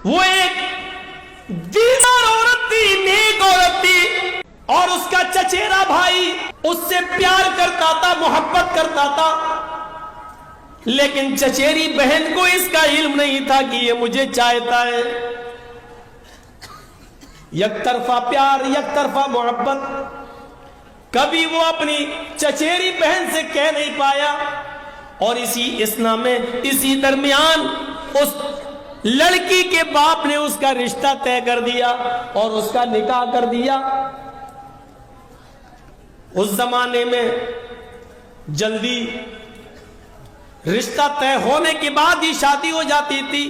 وہ ایک دیندار عورت تھی، نیک عورت تھی، اور اس کا چچیرا بھائی اس سے پیار کرتا تھا، محبت کرتا تھا، لیکن چچیری بہن کو اس کا علم نہیں تھا کہ یہ مجھے چاہتا ہے۔ یک طرفہ پیار، یک طرفہ محبت، کبھی وہ اپنی چچیری بہن سے کہہ نہیں پایا، اور اسی اسنا میں اسی درمیان اس لڑکی کے باپ نے اس کا رشتہ طے کر دیا اور اس کا نکاح کر دیا۔ اس زمانے میں جلدی رشتہ طے ہونے کے بعد ہی شادی ہو جاتی تھی،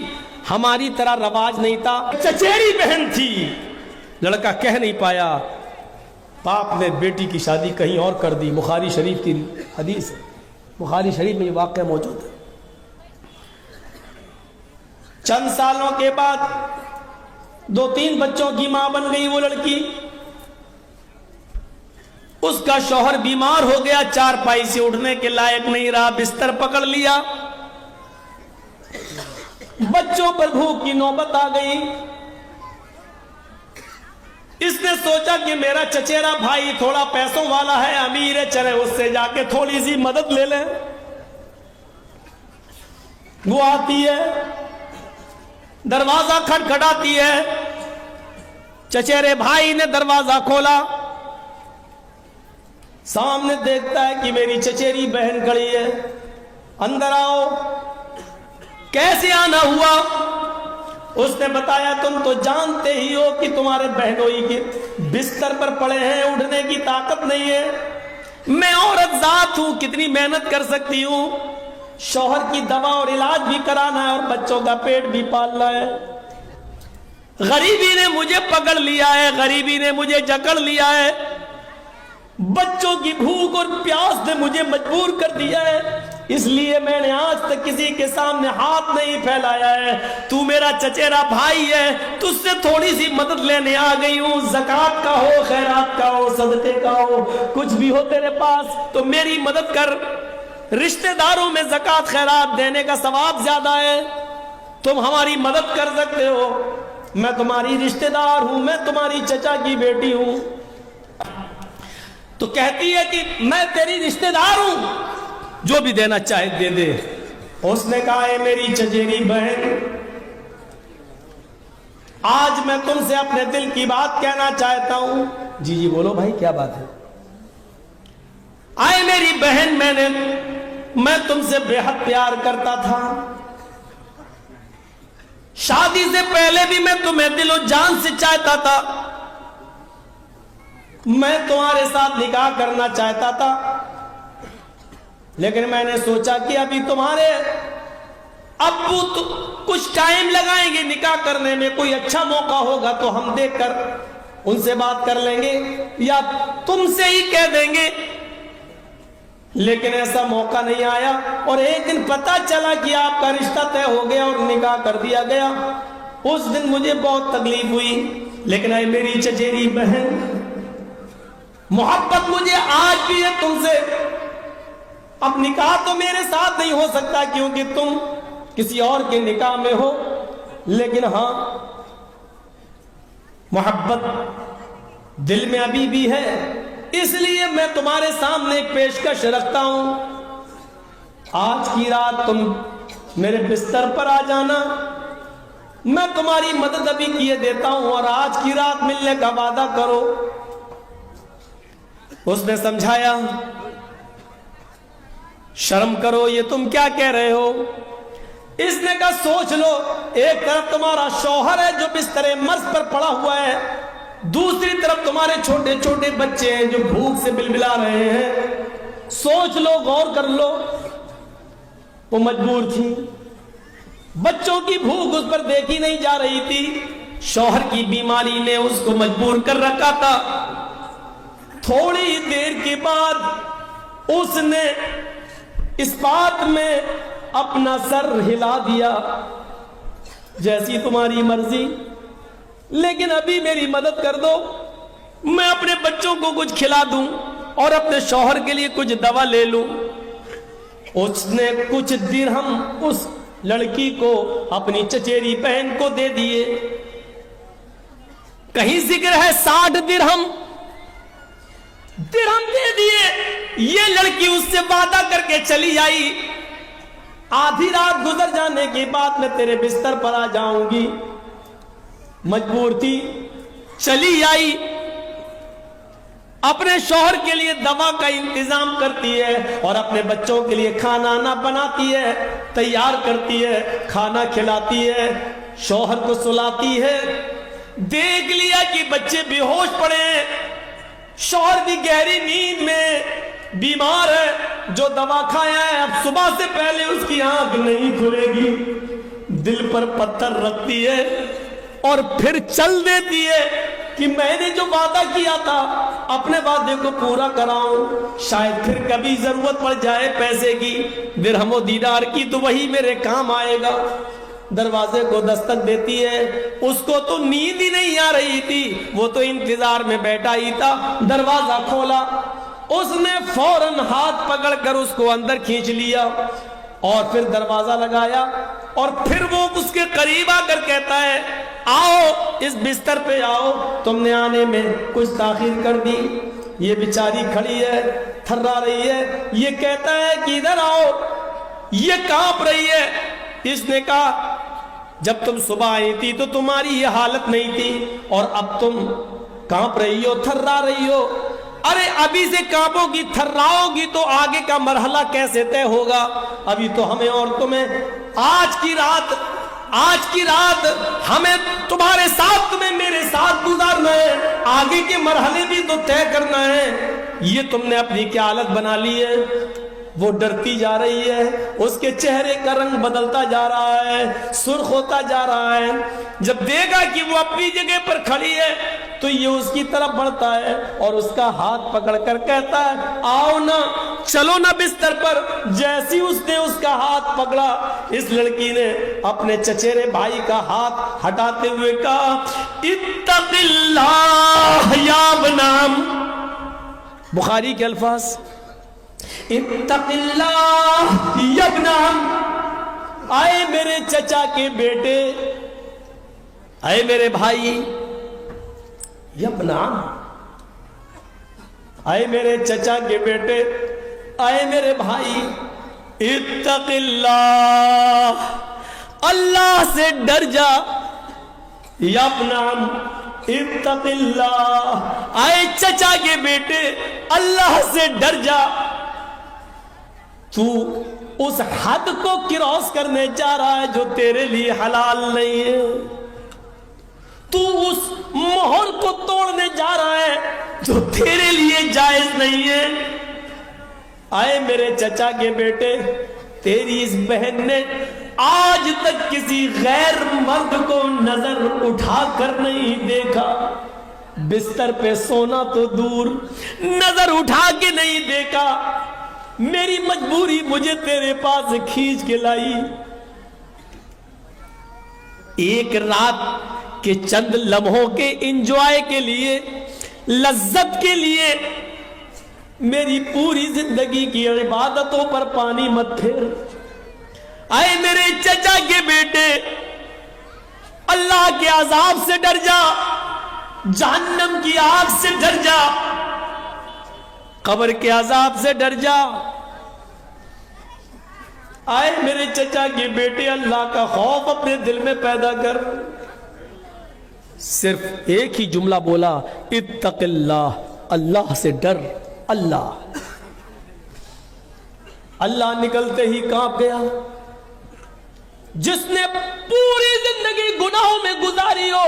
ہماری طرح رواج نہیں تھا۔ چچیری بہن تھی، لڑکا کہہ نہیں پایا، باپ نے بیٹی کی شادی کہیں اور کر دی۔ بخاری شریف کی حدیث ہے، بخاری شریف میں یہ واقعہ موجود ہے۔ چند سالوں کے بعد 2-3 بچوں کی ماں بن گئی وہ لڑکی۔ اس کا شوہر بیمار ہو گیا، چارپائی سے اٹھنے کے لائق نہیں رہا، بستر پکڑ لیا، بچوں پر بھوک کی نوبت آ گئی۔ اس نے سوچا کہ میرا چچیرا بھائی تھوڑا پیسوں والا ہے، امیر ہے، چلے اس سے جا کے تھوڑی سی مدد لے لیں۔ وہ آتی ہے، دروازہ کھٹکھٹاتی ہے، چچیرے بھائی نے دروازہ کھولا، سامنے دیکھتا ہے کہ میری چچیری بہن کھڑی ہے۔ اندر آؤ۔ کیسے آنا ہوا؟ اس نے بتایا تم تو جانتے ہی ہو کہ تمہارے بہنوئی کے بستر پر پڑے ہیں، اٹھنے کی طاقت نہیں ہے، میں عورت ذات ہوں، کتنی محنت کر سکتی ہوں، شوہر کی دوا اور علاج بھی کرانا ہے اور بچوں کا پیٹ بھی پالنا ہے۔ غریبی نے مجھے پکڑ لیا ہے، غریبی نے مجھے جکڑ لیا ہے، بچوں کی بھوک اور پیاس نے مجھے مجبور کر دیا ہے، اس لیے میں نے آج تک کسی کے سامنے ہاتھ نہیں پھیلایا ہے۔ تو میرا چچیرا بھائی ہے، تجھ سے تھوڑی سی مدد لینے آ گئی ہوں، زکوٰۃ کا ہو، خیرات کا ہو، صدقے کا ہو، کچھ بھی ہو تیرے پاس تو میری مدد کر۔ رشتہ داروں میں زکوٰۃ خیرات دینے کا ثواب زیادہ ہے، تم ہماری مدد کر سکتے ہو، میں تمہاری رشتہ دار ہوں، میں تمہاری چچا کی بیٹی ہوں۔ تو کہتی ہے کہ میں تیری رشتہ دار ہوں، جو بھی دینا چاہے دے دے۔ اس نے کہا ہے میری چچیری بہن، آج میں تم سے اپنے دل کی بات کہنا چاہتا ہوں۔ جی بولو بھائی، کیا بات ہے؟ آئے میری بہن، میں تم سے بے حد پیار کرتا تھا، شادی سے پہلے بھی میں تمہیں دل و جان سے چاہتا تھا، میں تمہارے ساتھ نکاح کرنا چاہتا تھا، لیکن میں نے سوچا کہ ابھی تمہارے ابو تو کچھ ٹائم لگائیں گے نکاح کرنے میں، کوئی اچھا موقع ہوگا تو ہم دیکھ کر ان سے بات کر لیں گے یا تم سے ہی کہہ دیں گے، لیکن ایسا موقع نہیں آیا۔ اور ایک دن پتہ چلا کہ آپ کا رشتہ طے ہو گیا اور نکاح کر دیا گیا۔ اس دن مجھے بہت تکلیف ہوئی، لیکن اے میری چچیری بہن، محبت مجھے آج بھی ہے تم سے۔ اب نکاح تو میرے ساتھ نہیں ہو سکتا کیونکہ تم کسی اور کے نکاح میں ہو، لیکن ہاں محبت دل میں ابھی بھی ہے، اس لیے میں تمہارے سامنے ایک پیشکش رکھتا ہوں۔ آج کی رات تم میرے بستر پر آ جانا، میں تمہاری مدد ابھی کیے دیتا ہوں، اور آج کی رات ملنے کا وعدہ کرو۔ اس نے سمجھایا، شرم کرو، یہ تم کیا کہہ رہے ہو؟ اس نے کہا سوچ لو، ایک طرف تمہارا شوہر ہے جو بستر مرض پر پڑا ہوا ہے، دوسری طرف تمہارے چھوٹے چھوٹے بچے ہیں جو بھوک سے بلبلا رہے ہیں، سوچ لو، غور کر لو۔ وہ مجبور تھی، بچوں کی بھوک اس پر دیکھی نہیں جا رہی تھی، شوہر کی بیماری نے اس کو مجبور کر رکھا تھا۔ تھوڑی دیر کے بعد اس نے اس بات میں اپنا سر ہلا دیا، جیسی تمہاری مرضی، لیکن ابھی میری مدد کر دو، میں اپنے بچوں کو کچھ کھلا دوں اور اپنے شوہر کے لیے کچھ دوا لے لوں۔ اس نے کچھ درہم اس لڑکی کو اپنی چچیری بہن کو دے دیے. کہیں ذکر ہے 60 درہم دے دیے. یہ لڑکی اس سے وعدہ کر کے چلی آئی, آدھی رات گزر جانے کے بعد میں تیرے بستر پر آ جاؤں گی. مجبور تھی, چلی آئی, اپنے شوہر کے لیے دوا کا انتظام کرتی ہے اور اپنے بچوں کے لیے کھانا نہ بناتی ہے, تیار کرتی ہے, کھانا کھلاتی ہے, شوہر کو سلاتی ہے. دیکھ لیا کہ بچے بے ہوش پڑے ہیں, شوہر بھی گہری نیند میں بیمار ہے, جو دوا کھایا ہے اب صبح سے پہلے اس کی آنکھ نہیں کھلے گی. دل پر پتھر رکھتی ہے اور پھر چل دیتی ہے کہ میں نے جو وعدہ کیا تھا اپنے وعدے کو پورا کراؤں, شاید پھر کبھی ضرورت پڑ جائے پیسے کی, درہم و دینار کی, تو وہی میرے کام آئے گا. دروازے کو دستک دیتی ہے. اس کو تو نیند ہی نہیں آ رہی تھی, وہ تو انتظار میں بیٹھا ہی تھا. دروازہ کھولا, اس نے فوراً ہاتھ پکڑ کر اس کو اندر کھینچ لیا اور پھر دروازہ لگایا, اور پھر وہ اس کے قریب آ کر کہتا ہے آؤ اس بستر پہ آؤ, تم نے آنے میں کچھ تاخیر کر دی. یہ بیچاری کھڑی ہے, تھرا رہی ہے. یہ کہتا ہے کہ ادھر آؤ, یہ کانپ رہی ہے. اس نے کہا جب تم صبح آئی تھی تو تمہاری یہ حالت نہیں تھی, اور اب تم کانپ رہی ہو, تھرا رہی ہو. ارے ابھی سے کانپو گی, تھراؤ گی تو آگے کا مرحلہ کیسے طے ہوگا؟ ابھی تو ہمیں اور تمہیں آج کی رات ہمیں تمہارے ساتھ, تمہیں میرے ساتھ گزارنا ہے, آگے کے مرحلے بھی تو طے کرنا ہے. یہ تم نے اپنی کیا حالت بنا لی ہے؟ وہ ڈرتی جا رہی ہے, اس کے چہرے کا رنگ بدلتا جا رہا ہے, سرخ ہوتا جا رہا ہے. جب دیکھا کہ وہ اپنی جگہ پر کھڑی ہے تو یہ اس کی طرف بڑھتا ہے اور اس کا ہاتھ پکڑ کر کہتا ہے آؤ نا, چلو نا بستر پر. جیسی اس نے اس کا ہاتھ پکڑا, اس لڑکی نے اپنے چچیرے بھائی کا ہاتھ ہٹاتے ہوئے کہا اتق اللہ یا ابنام. بخاری کے الفاظ, اتق اللہ یا ابنام. آئے میرے چچا کے بیٹے, آئے میرے بھائی, یا ابنام, آئے میرے چچا کے بیٹے, آئے میرے بھائی, اتق اللہ, اللہ سے ڈر جا. یا ابنام اتق اللہ, آئے چچا کے بیٹے, اللہ سے ڈر جا. تو اس حد کو کراس کرنے جا رہا ہے جو تیرے لیے حلال نہیں ہے, تو اس مہر کو توڑنے جا رہا ہے جو تیرے لیے جائز نہیں ہے. آئے میرے چچا کے بیٹے, تیری اس بہن نے آج تک کسی غیر مرد کو نظر اٹھا کر نہیں دیکھا, بستر پہ سونا تو دور, نظر اٹھا کے نہیں دیکھا. میری مجبوری مجھے تیرے پاس کھینچ کے لائی. ایک رات کے چند لمحوں کے انجوائے کے لیے, لذت کے لیے میری پوری زندگی کی عبادتوں پر پانی مت پھیر. آئے میرے چچا کے بیٹے, اللہ کے عذاب سے ڈر جا, جہنم کی آگ سے ڈر جا, قبر کے عذاب سے ڈر جا. آئے میرے چچا کے بیٹے, اللہ کا خوف اپنے دل میں پیدا کر. صرف ایک ہی جملہ بولا, اتق اللہ, اللہ سے ڈر. اللہ نکلتے ہی کانپ گیا. جس نے پوری زندگی گناہوں میں گزاری ہو,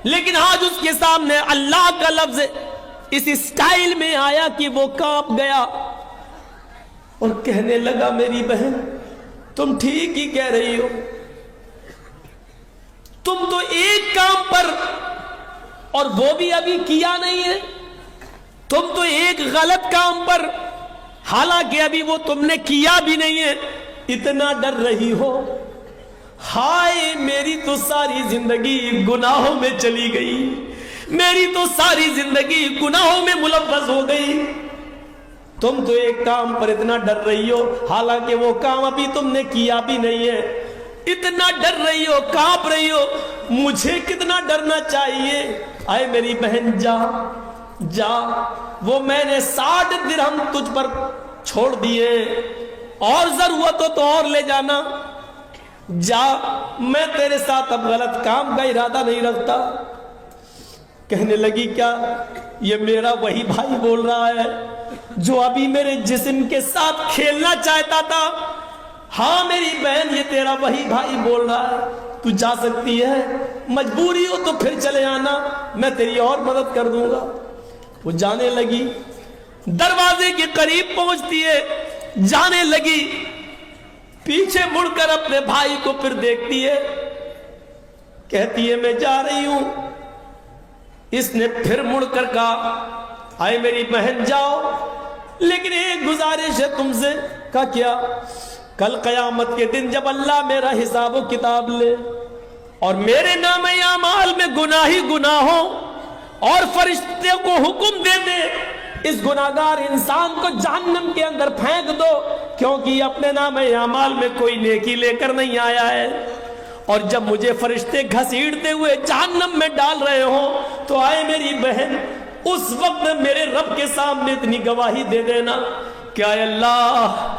لیکن آج اس کے سامنے اللہ کا لفظ اس اسٹائل میں آیا کہ وہ کانپ گیا اور کہنے لگا میری بہن تم ٹھیک ہی کہہ رہی ہو, تم تو ایک کام پر, اور وہ بھی ابھی کیا نہیں ہے, تم تو ایک غلط کام پر, حالانکہ ابھی وہ تم نے کیا بھی نہیں ہے, اتنا ڈر رہی ہو. ہائے میری تو ساری زندگی گناہوں میں چلی گئی, میری تو ساری زندگی گناہوں میں ملوث ہو گئی. تم تو ایک کام پر اتنا ڈر رہی ہو, حالانکہ وہ کام ابھی تم نے کیا بھی نہیں ہے. اتنا ڈر رہی ہو, کانپ رہی ہو, مجھے کتنا ڈرنا چاہیے. آئے میری بہن جا جا, وہ میں نے 60 درہم تجھ پر چھوڑ دیے, اور ضرورت ہو تو اور لے جانا. جا, میں تیرے ساتھ اب غلط کام کا ارادہ نہیں رکھتا. کہنے لگی کیا؟ یہ میرا وہی بھائی بول رہا ہے جو ابھی میرے جسم کے ساتھ کھیلنا چاہتا تھا. ہاں میری بہن, یہ تیرا وہی بھائی بول رہا ہے, تو جا سکتی ہے, مجبوری ہو تو پھر چلے آنا, میں تیری اور مدد کر دوں گا. وہ جانے لگی, دروازے کے قریب پہنچتی ہے, جانے لگی, پیچھے مڑ کر اپنے بھائی کو پھر دیکھتی ہے, کہتی ہے میں جا رہی ہوں. اس نے پھر مڑ کر کہا آئے میری بہن جاؤ, لیکن ایک گزارش ہے تم سے. کہا کیا؟ کل قیامت کے دن جب اللہ میرا حساب و کتاب لے اور میرے نام اعمال میں گناہ ہی گناہ ہو, اور فرشتے کو حکم دے دے اس گناہگار انسان کو جہنم کے اندر پھینک دو, کیونکہ یہ اپنے نام اعمال میں کوئی نیکی لے کر نہیں آیا ہے, اور جب مجھے فرشتے گھسیٹتے ہوئے جہنم میں ڈال رہے ہوں, تو آئے میری بہن اس وقت میرے رب کے سامنے اتنی گواہی دے دینا کہ اے اللہ,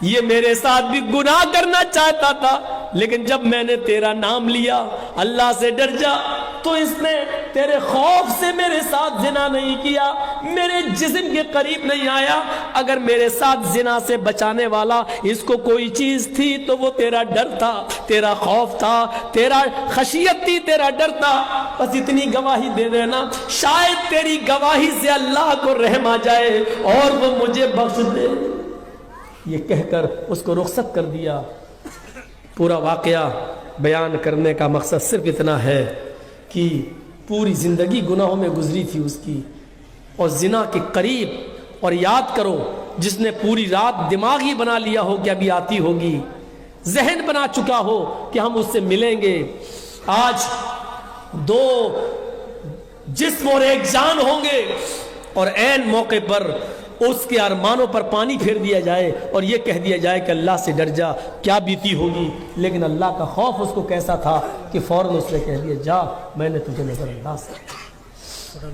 یہ میرے ساتھ بھی گناہ کرنا چاہتا تھا, لیکن جب میں نے تیرا نام لیا, اللہ سے ڈر جا, تو اس نے تیرے خوف سے میرے ساتھ زنا نہیں کیا, میرے جسم کے قریب نہیں آیا. اگر میرے ساتھ زنا سے بچانے والا اس کو کوئی چیز تھی تو وہ تیرا ڈر تھا, تیرا خوف تھا, تیرا خشیت تھی, تیرا ڈر تھا. بس اتنی گواہی دے دینا, شاید تیری گواہی سے اللہ کو رحم آ جائے اور وہ مجھے بخش دے. یہ کہہ کر اس کو رخصت کر دیا. پورا واقعہ بیان کرنے کا مقصد صرف اتنا ہے کہ پوری زندگی گناہوں میں گزری تھی اس کی, اور زنا کے قریب. اور یاد کرو, جس نے پوری رات دماغ ہی بنا لیا ہو کہ ابھی آتی ہوگی, ذہن بنا چکا ہو کہ ہم اس سے ملیں گے, آج 2 جسم اور ایک جان ہوں گے, اور عین موقع پر اس کے ارمانوں پر پانی پھیر دیا جائے اور یہ کہہ دیا جائے کہ اللہ سے ڈر جا, کیا بیتی ہوگی. لیکن اللہ کا خوف اس کو کیسا تھا کہ فوراً اس نے کہہ دیا جا, میں نے تجھے نظر انداز کیا.